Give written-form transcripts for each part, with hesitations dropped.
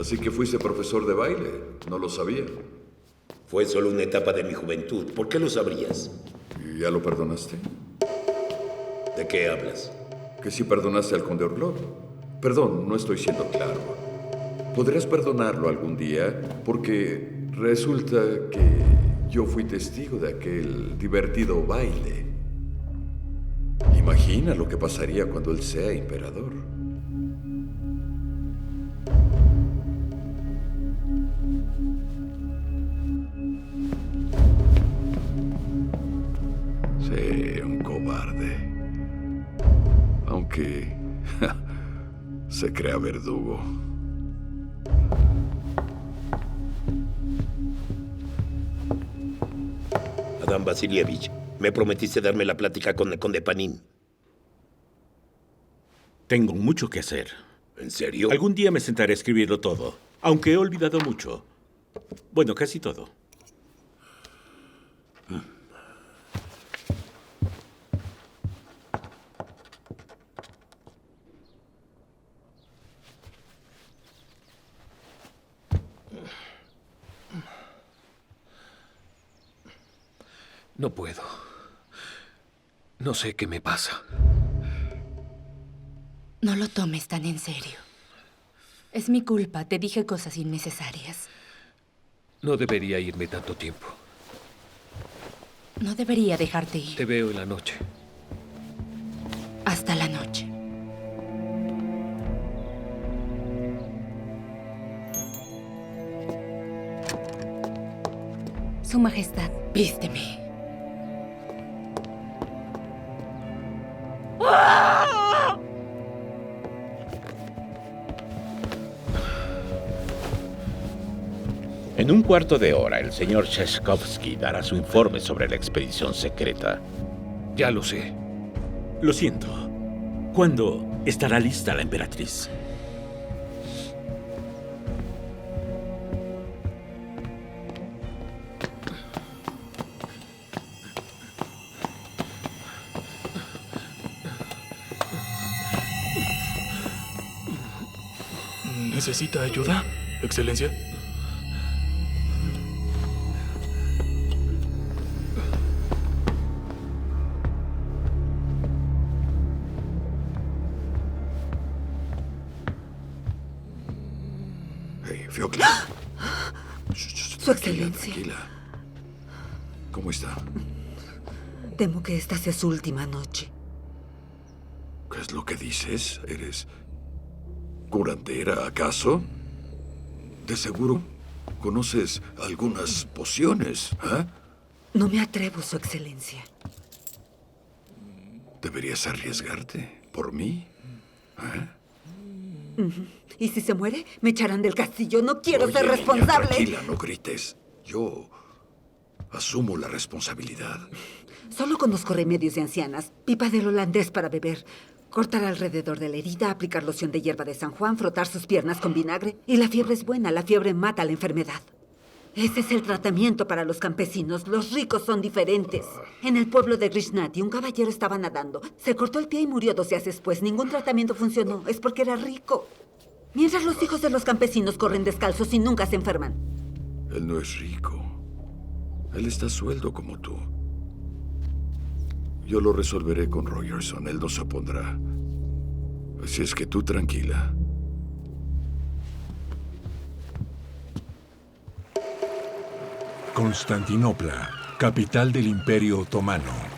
Así que fuiste profesor de baile. No lo sabía. Fue solo una etapa de mi juventud. ¿Por qué lo sabrías? ¿Y ya lo perdonaste? ¿De qué hablas? Que si perdonaste al conde Orlov. Perdón, no estoy siendo claro. Podrías perdonarlo algún día porque resulta que yo fui testigo de aquel divertido baile. Imagina lo que pasaría cuando él sea emperador. Sí, un cobarde. Aunque se crea verdugo. Adam Vasilievich, me prometiste darme la plática con el conde Panin. Tengo mucho que hacer. ¿En serio? Algún día me sentaré a escribirlo todo, aunque he olvidado mucho. Bueno, casi todo. No puedo. No sé qué me pasa. No lo tomes tan en serio. Es mi culpa, te dije cosas innecesarias. No debería irme tanto tiempo. No debería dejarte ir. Te veo en la noche. Hasta la noche. Su Majestad, vísteme. En un cuarto de hora, el señor Sheskovsky dará su informe sobre la expedición secreta. Ya lo sé. Lo siento. ¿Cuándo estará lista la emperatriz? ¿Necesita ayuda, Excelencia? Hey, Fiocla. Su Excelencia. Tranquila. ¿Cómo está? Temo que esta sea su última noche. ¿Qué es lo que dices? ¿Eres curandera, acaso? De seguro conoces algunas pociones, ¿eh? No me atrevo, Su Excelencia. ¿Deberías arriesgarte por mí? ¿Y si se muere? Me echarán del castillo. No quiero Oye, ser niña, responsable. tranquila, no grites. Yo asumo la responsabilidad. Solo conozco remedios de ancianas. Pipa del holandés para beber. Cortar alrededor de la herida, aplicar loción de hierba de San Juan, frotar sus piernas con vinagre. Y la fiebre es buena. La fiebre mata la enfermedad. Ese es el tratamiento para los campesinos. Los ricos son diferentes. En el pueblo de Grishnati, un caballero estaba nadando. Se cortó el pie y murió 2 días después. Ningún tratamiento funcionó. Es porque era rico. Mientras los hijos de los campesinos corren descalzos y nunca se enferman. Él no es rico. Él está a sueldo como tú. Yo lo resolveré con Rogerson. Él no se opondrá. Así es que tú tranquila. Constantinopla, capital del Imperio Otomano.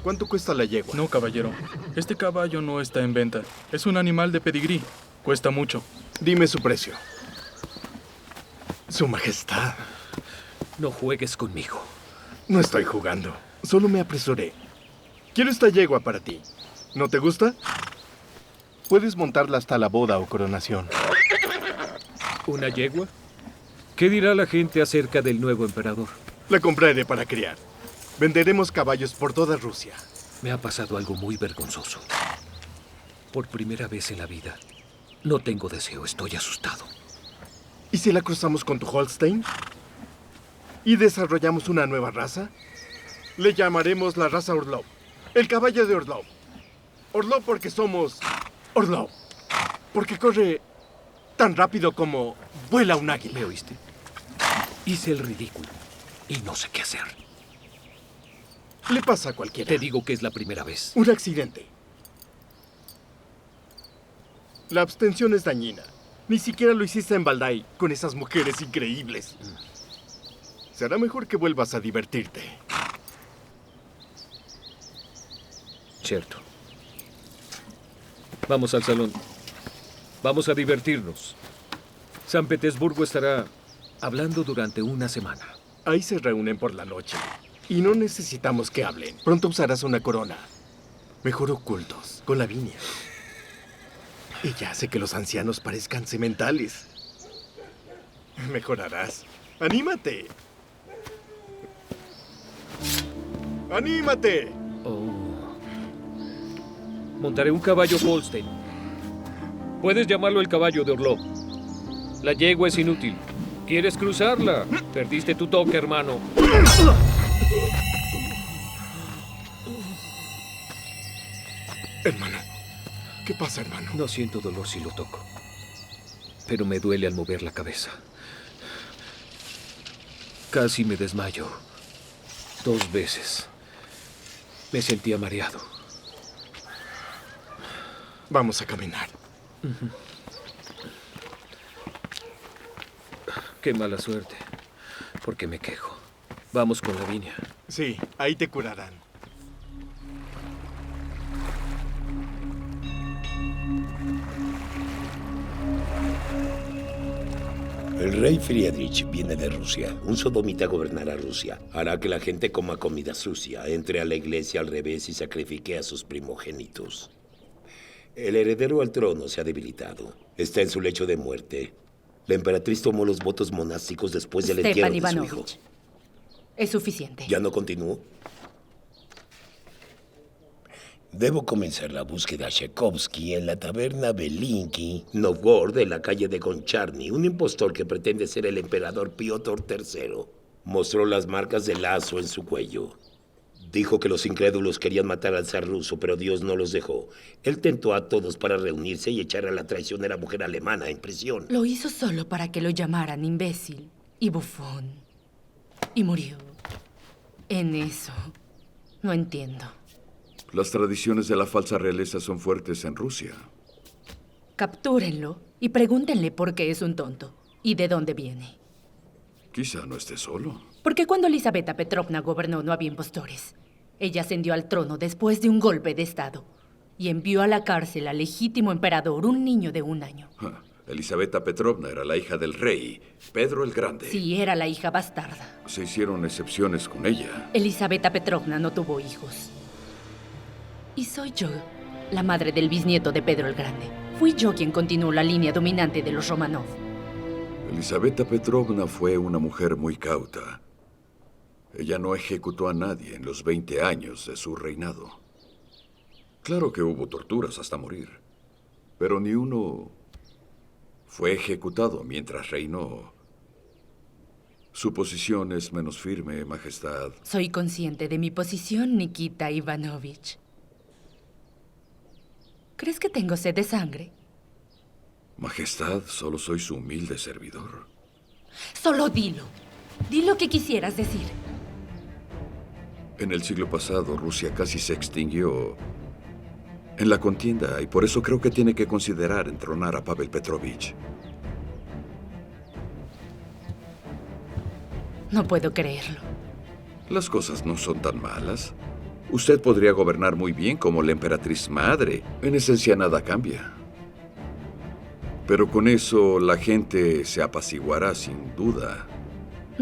¿Cuánto cuesta la yegua? No, caballero. Este caballo no está en venta. Es un animal de pedigrí. Cuesta mucho. Dime su precio. Su Majestad. No juegues conmigo. No estoy jugando. Solo me apresuré. Quiero esta yegua para ti. ¿No te gusta? Puedes montarla hasta la boda o coronación. ¿Una yegua? ¿Qué dirá la gente acerca del nuevo emperador? La compraré para criar. Venderemos caballos por toda Rusia. Me ha pasado algo muy vergonzoso. Por primera vez en la vida, no tengo deseo, estoy asustado. ¿Y si la cruzamos con tu Holstein? ¿Y desarrollamos una nueva raza? Le llamaremos la raza Orlov. El caballo de Orlov. Orlov porque somos Orlov. Porque corre tan rápido como vuela un águila. ¿Me oíste? Hice el ridículo y no sé qué hacer. Le pasa a cualquiera. Te digo que es la primera vez. Un accidente. La abstención es dañina. Ni siquiera lo hiciste en Valdai con esas mujeres increíbles. Será mejor que vuelvas a divertirte. Cierto. Vamos al salón. Vamos a divertirnos. San Petersburgo estará hablando durante una semana. Ahí se reúnen por la noche. Y no necesitamos que hablen. Pronto usarás una corona. Mejor ocultos, con Lavinia. Ella hace que los ancianos parezcan sementales. Mejorarás. ¡Anímate! ¡Anímate! Oh. Montaré un caballo Holstein. Puedes llamarlo el caballo de Orlov. La yegua es inútil. ¿Quieres cruzarla? Perdiste tu toque, hermano. Hermano. ¿Qué pasa, hermano? No siento dolor si lo toco. Pero me duele al mover la cabeza. Casi me desmayo. 2 veces. Me sentía mareado. Vamos a caminar. Qué mala suerte. Porque me quejo. Vamos con Lavinia. Sí, ahí te curarán. El rey Friedrich viene de Rusia. Un sodomita gobernará Rusia. Hará que la gente coma comida sucia, entre a la iglesia al revés y sacrifique a sus primogénitos. El heredero al trono se ha debilitado. Está en su lecho de muerte. La emperatriz tomó los votos monásticos después del entierro Stepan de su hijo. Ivanovich. Es suficiente. ¿Ya no continúo? Debo comenzar la búsqueda a Tchaikovsky en la taberna Belinki, Novgorod, de la calle de Goncharny, un impostor que pretende ser el emperador Piotr III. Mostró las marcas de lazo en su cuello. Dijo que los incrédulos querían matar al zar ruso, pero Dios no los dejó. Él tentó a todos para reunirse y echar a la traicionera mujer alemana en prisión. Lo hizo solo para que lo llamaran imbécil y bufón. Y murió. En eso. No entiendo. Las tradiciones de la falsa realeza son fuertes en Rusia. Captúrenlo y pregúntenle por qué es un tonto y de dónde viene. Quizá no esté solo. Porque cuando Elisabetta Petrovna gobernó no había impostores. Ella ascendió al trono después de un golpe de estado y envió a la cárcel al legítimo emperador, un niño de 1 año. Elisabetta Petrovna era la hija del rey, Pedro el Grande. Sí, era la hija bastarda. Se hicieron excepciones con ella. Elisabetta Petrovna no tuvo hijos. Y soy yo, la madre del bisnieto de Pedro el Grande. Fui yo quien continuó la línea dominante de los Romanov. Elisabetta Petrovna fue una mujer muy cauta. Ella no ejecutó a nadie en los 20 años de su reinado. Claro que hubo torturas hasta morir, pero ni uno fue ejecutado mientras reinó. Su posición es menos firme, Majestad. Soy consciente de mi posición, Nikita Ivanovich. ¿Crees que tengo sed de sangre? Majestad, solo soy su humilde servidor. Solo dilo. Di lo que quisieras decir. En el siglo pasado, Rusia casi se extinguió en la contienda y por eso creo que tiene que considerar entronar a Pavel Petrovich. No puedo creerlo. Las cosas no son tan malas. Usted podría gobernar muy bien como la emperatriz madre. En esencia nada cambia. Pero con eso la gente se apaciguará sin duda.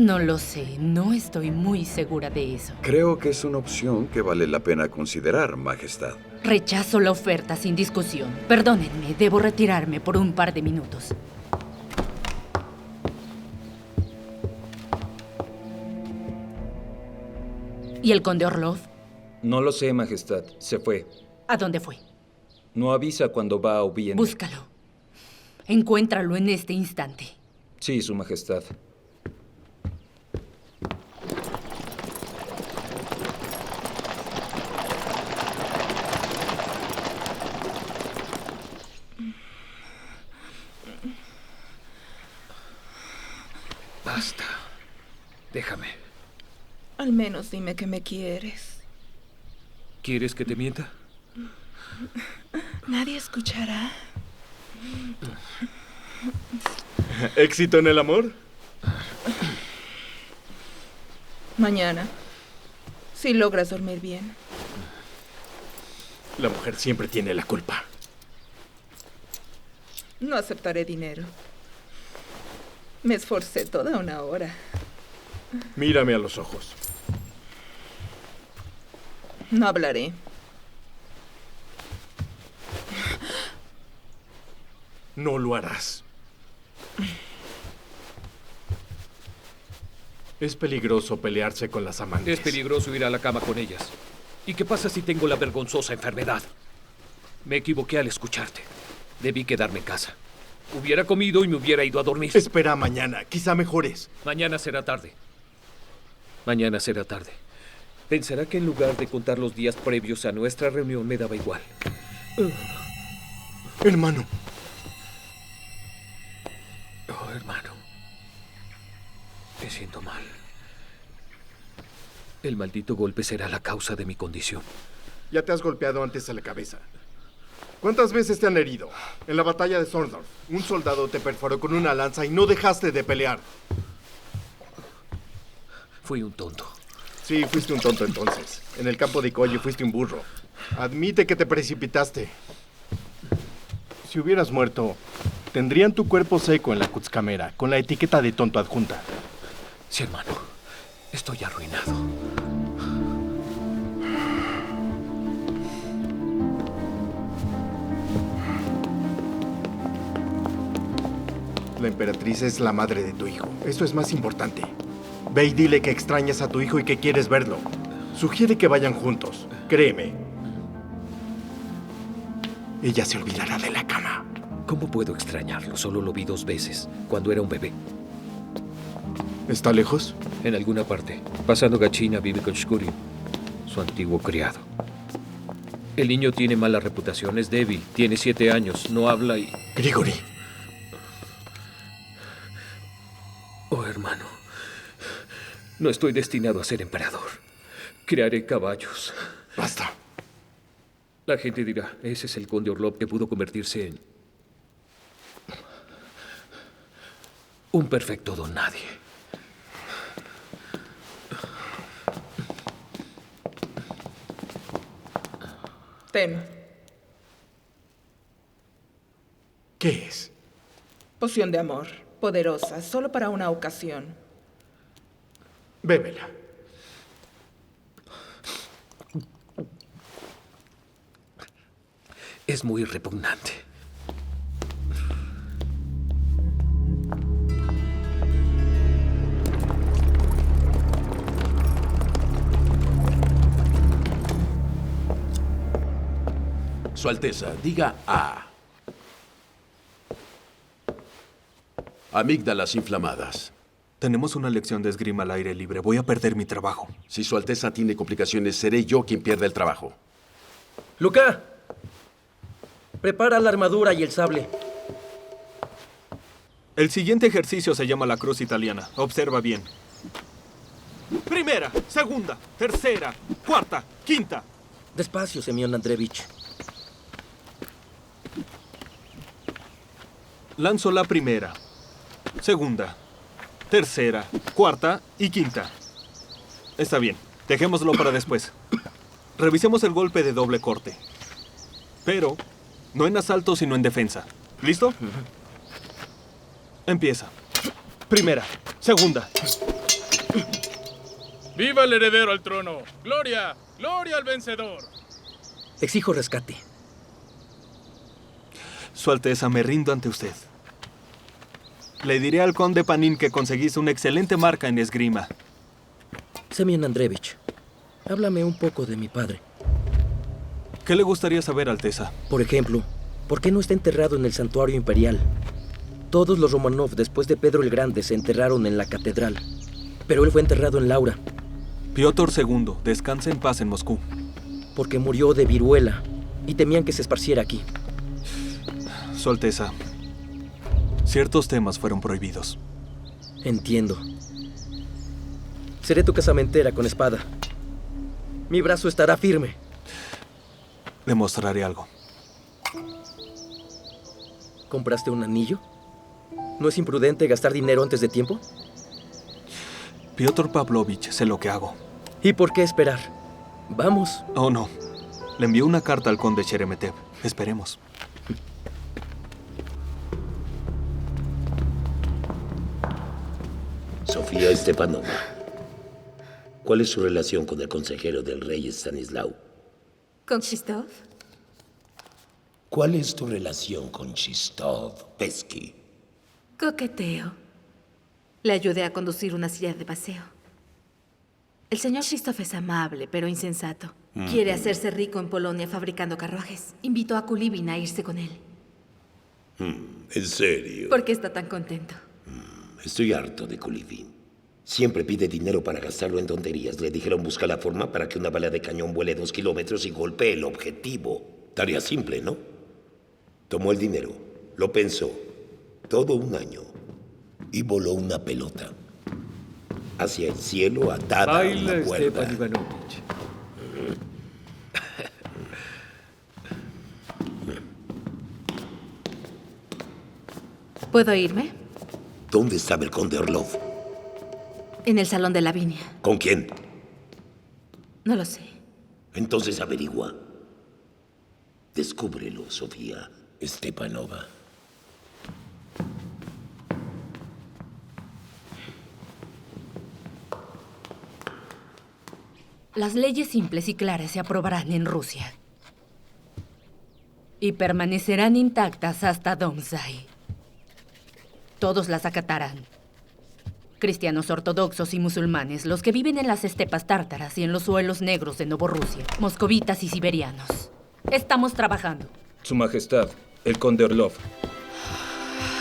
No lo sé, no estoy muy segura de eso. Creo que es una opción que vale la pena considerar, Majestad. Rechazo la oferta sin discusión. Perdónenme, debo retirarme por un par de minutos. ¿Y el conde Orlov? No lo sé, Majestad. Se fue. ¿A dónde fue? No avisa cuando va o viene. Búscalo. Encuéntralo en este instante. Sí, Su Majestad. Basta. Déjame. Al menos dime que me quieres. ¿Quieres que te mienta? Nadie escuchará. ¿Éxito en el amor? Mañana. Si logras dormir bien. La mujer siempre tiene la culpa. No aceptaré dinero. Me esforcé toda una hora. Mírame a los ojos. No hablaré. No lo harás. Es peligroso pelearse con las amantes. Es peligroso ir a la cama con ellas. ¿Y qué pasa si tengo la vergonzosa enfermedad? Me equivoqué al escucharte. Debí quedarme en casa. Hubiera comido y me hubiera ido a dormir. Espera mañana, quizá mejores. Mañana será tarde. Mañana será tarde. Pensará que en lugar de contar los días previos a nuestra reunión me daba igual. Hermano. Oh, hermano. Me siento mal. El maldito golpe será la causa de mi condición. Ya te has golpeado antes a la cabeza. ¿Cuántas veces te han herido? En la batalla de Zorndorf, un soldado te perforó con una lanza y no dejaste de pelear. Fui un tonto. Sí, fuiste un tonto entonces. En el campo de Ikoyi fuiste un burro. Admite que te precipitaste. Si hubieras muerto, tendrían tu cuerpo seco en la Kutzkamera, con la etiqueta de tonto adjunta. Sí, hermano. Estoy arruinado. La emperatriz es la madre de tu hijo. Eso es más importante. Ve y dile que extrañas a tu hijo y que quieres verlo. Sugiere que vayan juntos. Créeme. Ella se olvidará de la cama. ¿Cómo puedo extrañarlo? Solo lo vi 2 veces, cuando era un bebé. ¿Está lejos? En alguna parte. Pasando Gachina vive con Shkuri, su antiguo criado. El niño tiene mala reputación, es débil, tiene 7 años, no habla y... Grigori. Oh, hermano. No estoy destinado a ser emperador. Crearé caballos. Basta. La gente dirá, ese es el conde Orlov que pudo convertirse en... un perfecto don nadie. Ten. ¿Qué es? Poción de amor. Poderosa, solo para una ocasión. Bébela. Es muy repugnante. Su Alteza, diga A. Amígdalas inflamadas. Tenemos una lección de esgrima al aire libre. Voy a perder mi trabajo. Si Su Alteza tiene complicaciones, seré yo quien pierda el trabajo. Luca, prepara la armadura y el sable. El siguiente ejercicio se llama la cruz italiana. Observa bien. Primera, segunda, tercera, cuarta, quinta. Despacio, Semyon Andreevich. Lanzo la primera, segunda, tercera, cuarta y quinta. Está bien, dejémoslo para después. Revisemos el golpe de doble corte. Pero no en asalto, sino en defensa. ¿Listo? Empieza. Primera, segunda, ¡Viva el heredero al trono! ¡Gloria! ¡Gloria al vencedor! Exijo rescate. Su Alteza, me rindo ante usted. Le diré al conde Panin que conseguís una excelente marca en esgrima. Semyon Andreevich, háblame un poco de mi padre. ¿Qué le gustaría saber, Alteza? Por ejemplo, ¿por qué no está enterrado en el santuario imperial? Todos los Romanov, después de Pedro el Grande, se enterraron en la catedral. Pero él fue enterrado en Laura. Piotr II, descansa en paz en Moscú. Porque murió de viruela y temían que se esparciera aquí. Su Alteza, ciertos temas fueron prohibidos. Entiendo. Seré tu casamentera con espada. Mi brazo estará firme. Le mostraré algo. ¿Compraste un anillo? ¿No es imprudente gastar dinero antes de tiempo? Piotr Pavlovich, sé lo que hago. ¿Y por qué esperar? Vamos. Oh, no. Le envió una carta al conde Sheremetev. Esperemos. Sofía Stepanova, ¿cuál es su relación con el consejero del rey Stanislao? ¿Con Krzysztof? ¿Cuál es tu relación con Krzysztof Pesky? Coqueteo. Le ayudé a conducir una silla de paseo. El señor Krzysztof es amable, pero insensato. Quiere hacerse rico en Polonia fabricando carruajes. Invitó a Kulibin a irse con él. ¿En serio? ¿Por qué está tan contento? Estoy harto de Kulibin. Siempre pide dinero para gastarlo en tonterías. Le dijeron busca la forma para que una bala de cañón vuele 2 kilómetros y golpee el objetivo. Tarea simple, ¿no? Tomó el dinero, lo pensó, todo un año, y voló una pelota hacia el cielo atada a una cuerda. Stepan Ivanovich. ¿Puedo irme? ¿Dónde estaba el conde Orlov? En el salón de Lavinia. ¿Con quién? No lo sé. Entonces averigua. Descúbrelo, Sofía Stepanova. Las leyes simples y claras se aprobarán en Rusia. Y permanecerán intactas hasta Domzai. Todos las acatarán. Cristianos ortodoxos y musulmanes, los que viven en las estepas tártaras y en los suelos negros de Novorrusia, moscovitas y siberianos. Estamos trabajando. Su Majestad, el conde Orlov.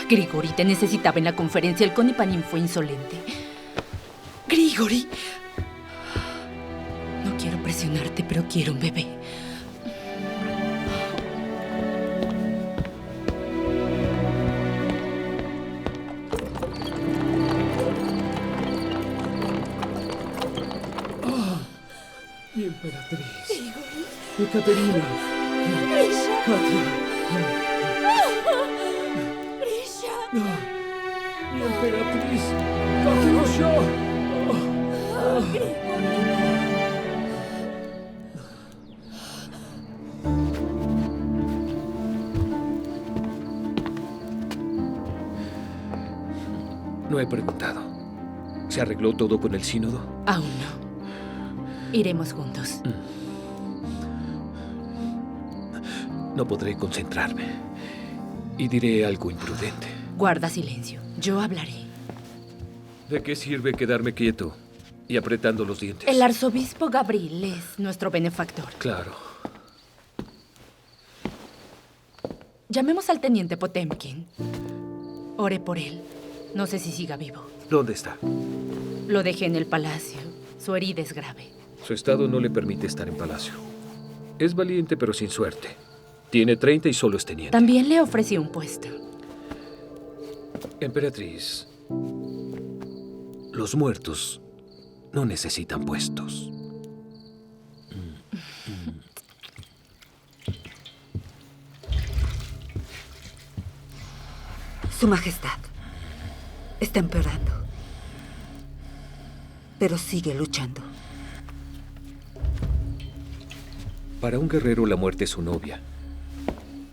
Grigori, te necesitaba en la conferencia. El conde Panin fue insolente. Grigori. No quiero presionarte, pero quiero un bebé. Mi emperatriz. Ekaterina. Katia. Mi emperatriz. Katyusha. No he preguntado. ¿Se arregló todo con el sínodo? Aún no. Iremos juntos. No podré concentrarme. Y diré algo imprudente. Guarda silencio. Yo hablaré. ¿De qué sirve quedarme quieto y apretando los dientes? El arzobispo Gabriel es nuestro benefactor. Claro. Llamemos al teniente Potemkin. Ore por él. No sé si siga vivo. ¿Dónde está? Lo dejé en el palacio. Su herida es grave. Su estado no le permite estar en palacio. Es valiente, pero sin suerte. Tiene 30 y solo es teniente. También le ofrecí un puesto. Emperatriz, los muertos no necesitan puestos. Su Majestad está empeorando, pero sigue luchando. Para un guerrero, la muerte es su novia.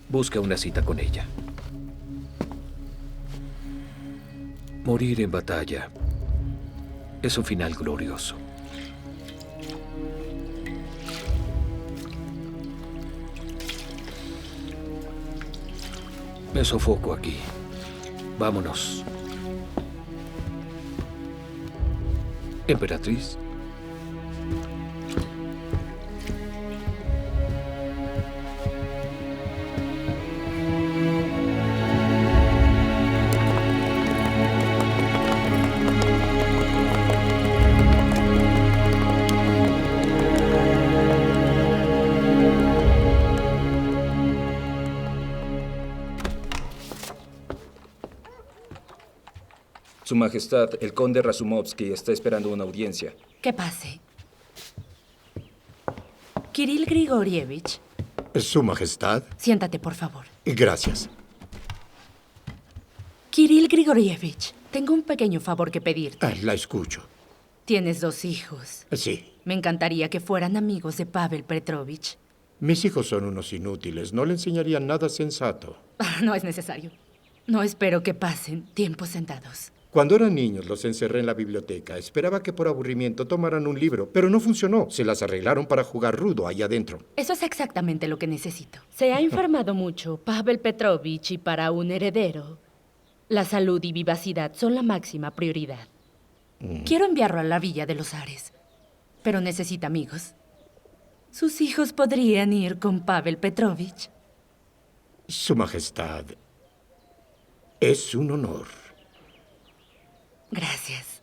Busca una cita con ella. Morir en batalla es un final glorioso. Me sofoco aquí. Vámonos. Emperatriz. Su Majestad, el conde Razumovsky está esperando una audiencia. Que pase. Kirill Grigorievich. Su Majestad. Siéntate, por favor. Gracias. Kirill Grigorievich, tengo un pequeño favor que pedirte. La escucho. Tienes 2 hijos. Sí. Me encantaría que fueran amigos de Pavel Petrovich. Mis hijos son unos inútiles. No le enseñarían nada sensato. No es necesario. No espero que pasen tiempos sentados. Cuando eran niños, los encerré en la biblioteca. Esperaba que por aburrimiento tomaran un libro, pero no funcionó. Se las arreglaron para jugar rudo ahí adentro. Eso es exactamente lo que necesito. Se ha enfermado mucho Pavel Petrovich y para un heredero, la salud y vivacidad son la máxima prioridad. Quiero enviarlo a la Villa de los Ares, pero necesita amigos. ¿Sus hijos podrían ir con Pavel Petrovich? Su Majestad, es un honor. Gracias.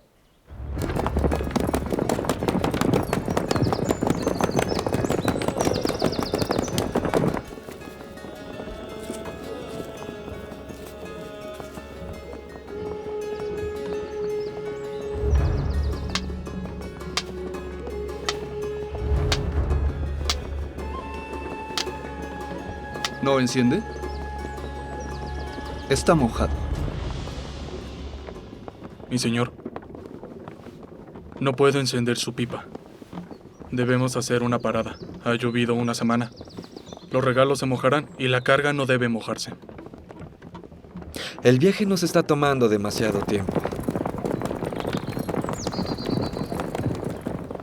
¿No enciende? Está mojado. Mi señor, no puedo encender su pipa. Debemos hacer una parada. Ha llovido una semana. Los regalos se mojarán y la carga no debe mojarse. El viaje nos está tomando demasiado tiempo.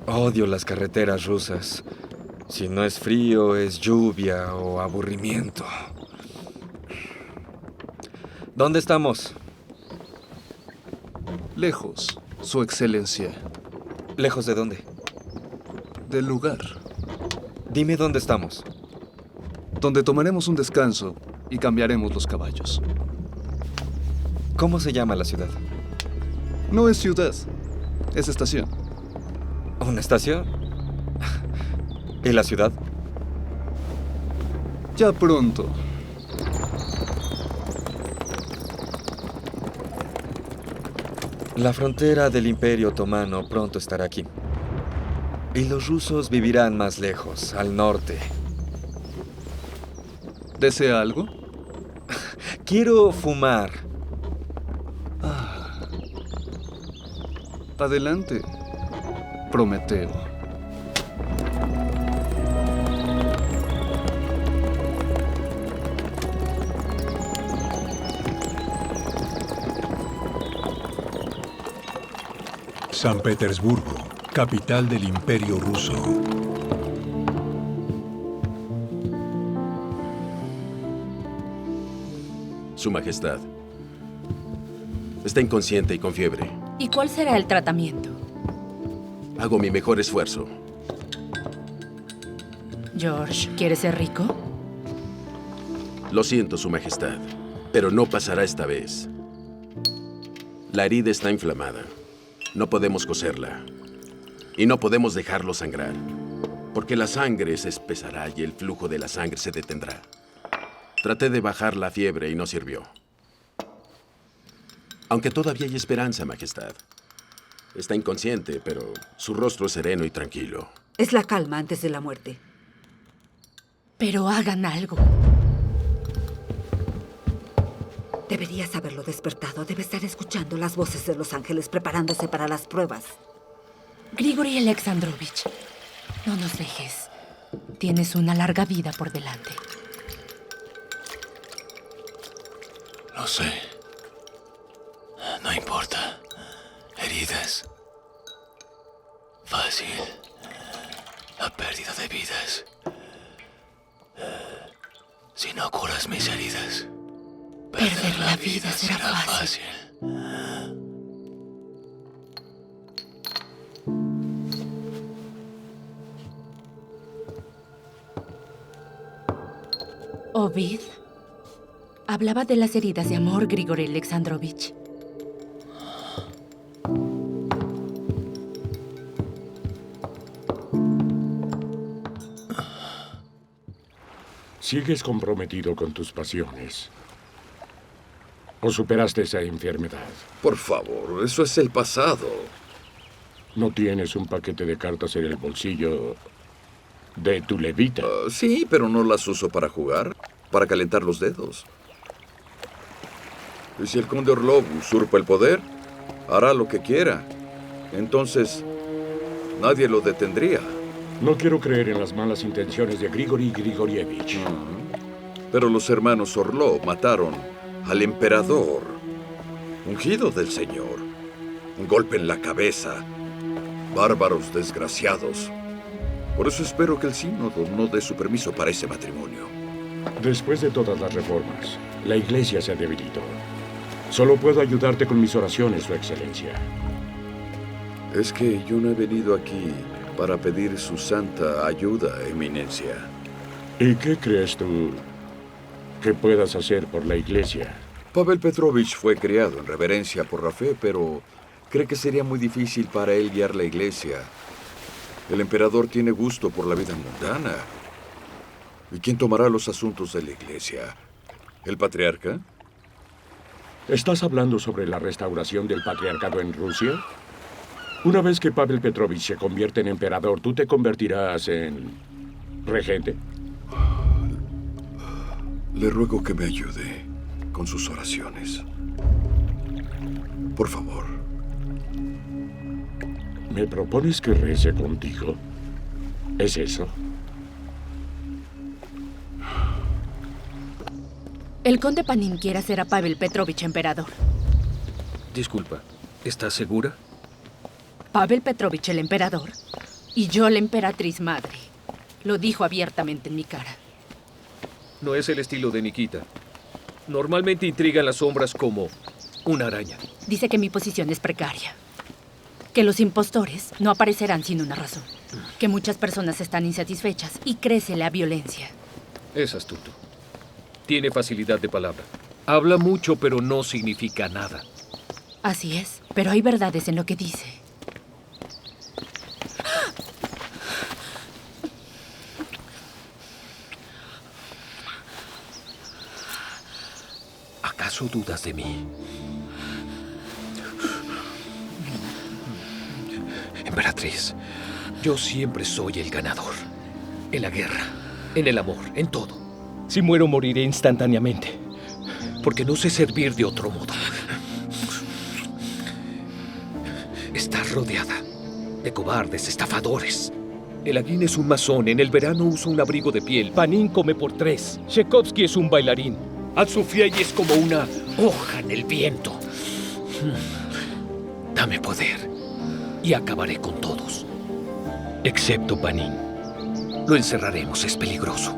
Odio las carreteras rusas. Si no es frío, es lluvia o aburrimiento. ¿Dónde estamos? Lejos, Su Excelencia. ¿Lejos de dónde? Del lugar. Dime dónde estamos. Donde tomaremos un descanso y cambiaremos los caballos. ¿Cómo se llama la ciudad? No es ciudad, es estación. ¿Una estación? ¿Y la ciudad? Ya pronto. La frontera del Imperio Otomano pronto estará aquí. Y los rusos vivirán más lejos, al norte. ¿Desea algo? Quiero fumar. Adelante, Prometeo. San Petersburgo, capital del Imperio Ruso. Su Majestad. Está inconsciente y con fiebre. ¿Y cuál será el tratamiento? Hago mi mejor esfuerzo. George, ¿quieres ser rico? Lo siento, Su Majestad, pero no pasará esta vez. La herida está inflamada. No podemos coserla. Y no podemos dejarlo sangrar. Porque la sangre se espesará y el flujo de la sangre se detendrá. Traté de bajar la fiebre y no sirvió. Aunque todavía hay esperanza, Majestad. Está inconsciente, pero su rostro es sereno y tranquilo. Es la calma antes de la muerte. Pero hagan algo. Deberías haberlo despertado. Debe estar escuchando las voces de los ángeles preparándose para las pruebas. Grigori Alexandrovich, no nos dejes. Tienes una larga vida por delante. Lo sé. No importa. Heridas. Fácil. La pérdida de vidas. Si no curas mis heridas, Perder la vida será fácil. Ovid hablaba de las heridas de amor, Grigori Alexandrovich. ¿Sigues comprometido con tus pasiones? ¿O superaste esa enfermedad? Por favor, eso es el pasado. ¿No tienes un paquete de cartas en el bolsillo de tu levita? Sí, pero no las uso para jugar, para calentar los dedos. Y si el conde Orlov usurpa el poder, hará lo que quiera. Entonces, nadie lo detendría. No quiero creer en las malas intenciones de Grigori Grigorievich. Pero los hermanos Orlov mataron al emperador, ungido del Señor. Un golpe en la cabeza. Bárbaros desgraciados. Por eso espero que el sínodo no dé su permiso para ese matrimonio. Después de todas las reformas, la iglesia se debilitó. Solo puedo ayudarte con mis oraciones, Su Excelencia. Es que yo no he venido aquí para pedir su santa ayuda, Eminencia. ¿Y qué crees tú que puedas hacer por la iglesia? Pavel Petrovich fue criado en reverencia por la fe, pero cree que sería muy difícil para él guiar la iglesia. El emperador tiene gusto por la vida mundana. ¿Y quién tomará los asuntos de la iglesia? ¿El patriarca? ¿Estás hablando sobre la restauración del patriarcado en Rusia? Una vez que Pavel Petrovich se convierte en emperador, ¿tú te convertirás en regente? Le ruego que me ayude con sus oraciones. Por favor. ¿Me propones que rece contigo? ¿Es eso? El conde Panin quiere hacer a Pavel Petrovich emperador. Disculpa, ¿estás segura? Pavel Petrovich el emperador y yo la emperatriz madre. Lo dijo abiertamente en mi cara. No es el estilo de Nikita. Normalmente intriga en las sombras como una araña. Dice que mi posición es precaria. Que los impostores no aparecerán sin una razón. Que muchas personas están insatisfechas y crece la violencia. Es astuto. Tiene facilidad de palabra. Habla mucho, pero no significa nada. Así es, pero hay verdades en lo que dice. ¿Acaso dudas de mí? Emperatriz, yo siempre soy el ganador. En la guerra, en el amor, en todo. Si muero, moriré instantáneamente. Porque no sé servir de otro modo. Estás rodeada de cobardes, estafadores. El Aguín es un masón. En el verano usa un abrigo de piel. Panin come por 3. Tchaikovsky es un bailarín. Al-Sufiei es como una hoja en el viento. Dame poder y acabaré con todos. Excepto Panin. Lo encerraremos, es peligroso.